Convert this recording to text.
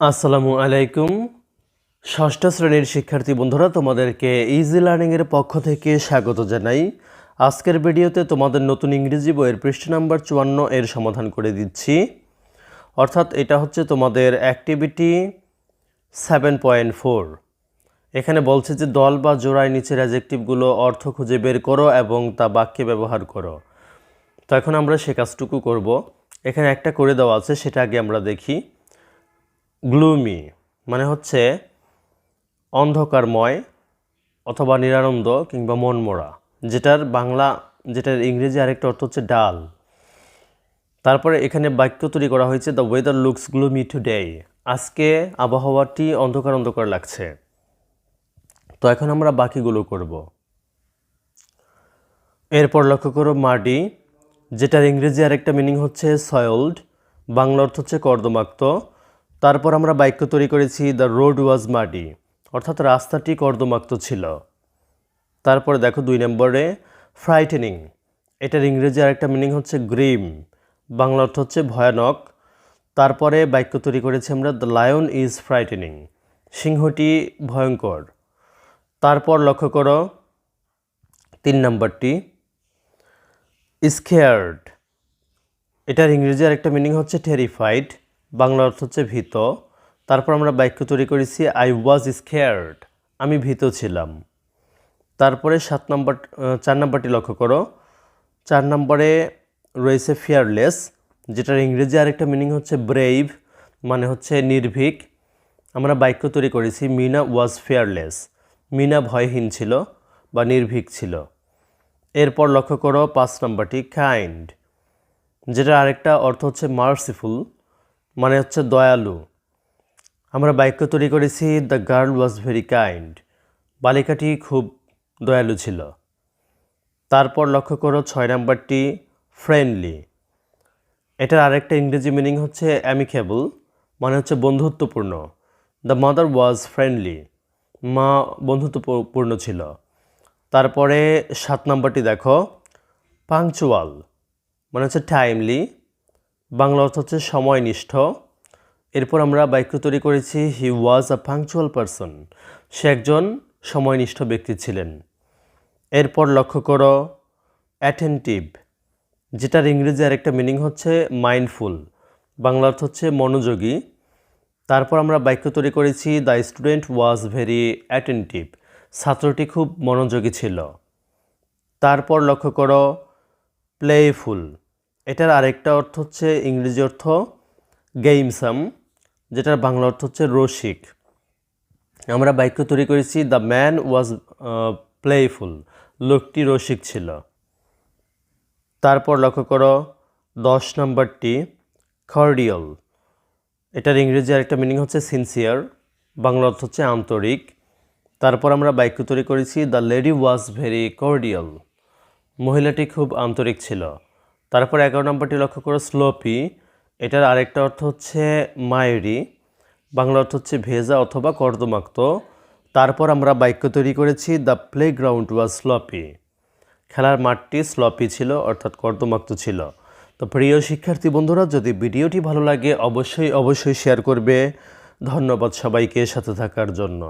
আসসালামু আলাইকুম। ষষ্ঠ শ্রেণীর শিক্ষার্থী বন্ধুরা, তোমাদেরকে ইজি লার্নিংয়ের পক্ষ থেকে স্বাগত জানাই। আজকের ভিডিওতে তোমাদের নতুন ইংরেজি বইয়ের পৃষ্ঠা নাম্বার 54 এর সমাধান করে দিচ্ছি। অর্থাৎ এটা হচ্ছে তোমাদের অ্যাক্টিভিটি 7.4। এখানে বলছে যে দল বা জোড়ায় নিচের অ্যাডজেক্টিভগুলো অর্থ খুঁজে বের করো এবং তা বাক্যে ব্যবহার করো। তো এখন আমরা সে কাজটুকু করব। এখানে একটা করে দেওয়া আছে, সেটা আগে আমরা দেখি। গ্লুমি মানে হচ্ছে অন্ধকারময় অথবা নিরানন্দ কিংবা মনমরা, যেটার ইংরেজি আরেকটা অর্থ হচ্ছে ডাল। তারপরে এখানে বাক্য তৈরি করা হয়েছে, the weather looks gloomy today, আজকে আবহাওয়াটি অন্ধকার অন্ধকার লাগছে। তো এখন আমরা বাকিগুলো করব। এরপর লক্ষ্য করো মাডি, যেটার ইংরেজি আরেকটা মিনিং হচ্ছে সয়েলড, বাংলা অর্থ হচ্ছে কর্দমাক্ত। তারপর আমরা বাক্য তৈরি করেছি, দ্য রোড ওয়াজ মাডি, অর্থাৎ রাস্তাটি কর্দমাক্ত ছিল। তারপরে দেখো 2 নম্বরে ফ্রাইটেনিং, এটার ইংরেজি আরেকটা মিনিং হচ্ছে গ্রিম, বাংলা অর্থ হচ্ছে ভয়ানক। তারপরে বাক্য তৈরি করেছি আমরা, দ্য লায়ন ইজ ফ্রাইটেনিং, সিংহটি ভয়ঙ্কর। তারপর লক্ষ্য করো 3 নম্বরটি স্কেয়ার্ড, এটার ইংরেজি আরেকটা মিনিং হচ্ছে টেরিফাইড, বাংলা অর্থ হচ্ছে ভীত। তারপর আমরা বাক্য তৈরি করেছি, আই ওয়াজ স্কেয়ার্ড, আমি ভীত ছিলাম। তারপরে 4 নম্বরটি লক্ষ্য করো। 4 নম্বরে রয়েছে ফিয়ারলেস, যেটার ইংরেজি আরেকটা মিনিং হচ্ছে ব্রেভ, মানে হচ্ছে নির্ভীক। আমরা বাক্য তৈরি করেছি, মিনা ওয়াজ ফিয়ারলেস, মিনা ভয়হীন ছিল বা নির্ভীক ছিল। এরপর লক্ষ্য করো 5 নম্বরটি কাইন্ড, যেটার আরেকটা অর্থ হচ্ছে মার্সিফুল, মানে হচ্ছে দয়ালু। আমরা বাক্য তৈরি করেছি, the girl was very kind, বালিকাটি খুব দয়ালু ছিল। তারপর লক্ষ্য করো 6 নম্বরটি ফ্রেন্ডলি, এটার আরেকটা ইংরেজি মিনিং হচ্ছে অ্যামিকেবল, মানে হচ্ছে বন্ধুত্বপূর্ণ। দ্য মাদার ওয়াজ ফ্রেন্ডলি, মা বন্ধুত্বপূর্ণ ছিল। তারপরে 7 নম্বরটি দেখো পাংচুয়াল, মানে হচ্ছে টাইমলি, বাংলা অর্থ হচ্ছে সময়নিষ্ঠ। এরপর আমরা বাক্য তৈরি করেছি, হি ওয়াজ আ পাংচুয়াল পারসন, সে একজন সময়নিষ্ঠ ব্যক্তি ছিলেন। এরপর লক্ষ্য করো অ্যাটেন্টিভ, যেটার ইংরেজি আরেকটা মিনিং হচ্ছে মাইন্ডফুল, বাংলা অর্থ হচ্ছে মনোযোগী। তারপর আমরা বাক্য তৈরি করেছি, the student was very attentive, ছাত্রটি খুব মনোযোগী ছিল। তারপর লক্ষ্য করো প্লেফুল, এটার আরেকটা অর্থ হচ্ছে ইংরেজি অর্থ গেমসাম, যেটার বাংলা অর্থ হচ্ছে রসিক। আমরা বাক্য তৈরি করেছি, দ্য ম্যান ওয়াজ প্লেফুল, লোকটি রসিক ছিল। তারপর লক্ষ্য করো 10 নম্বরটি কর্ডিয়াল, এটার ইংরেজি আরেকটা মিনিং হচ্ছে সিনসিয়ার, বাংলা অর্থ হচ্ছে আন্তরিক। তারপর আমরা বাক্য তৈরি করেছি, the lady was very cordial, মহিলাটি খুব আন্তরিক ছিল। তারপর 11 নম্বরটি লক্ষ্য করো স্লোপি, এটার আরেকটা অর্থ হচ্ছে মায়েরি, বাংলা অর্থ হচ্ছে ভেজা অথবা কর্দমাক্ত। তারপর আমরা বাক্য তৈরি করেছি, দ্য প্লেগ্রাউন্ড ওয়াজ স্লপি, খেলার মাঠটি স্লপি ছিল অর্থাৎ কর্দমাক্ত ছিল। তো প্রিয় শিক্ষার্থী বন্ধুরা, যদি ভিডিওটি ভালো লাগে অবশ্যই শেয়ার করবে। ধন্যবাদ সবাইকে সাথে থাকার জন্য।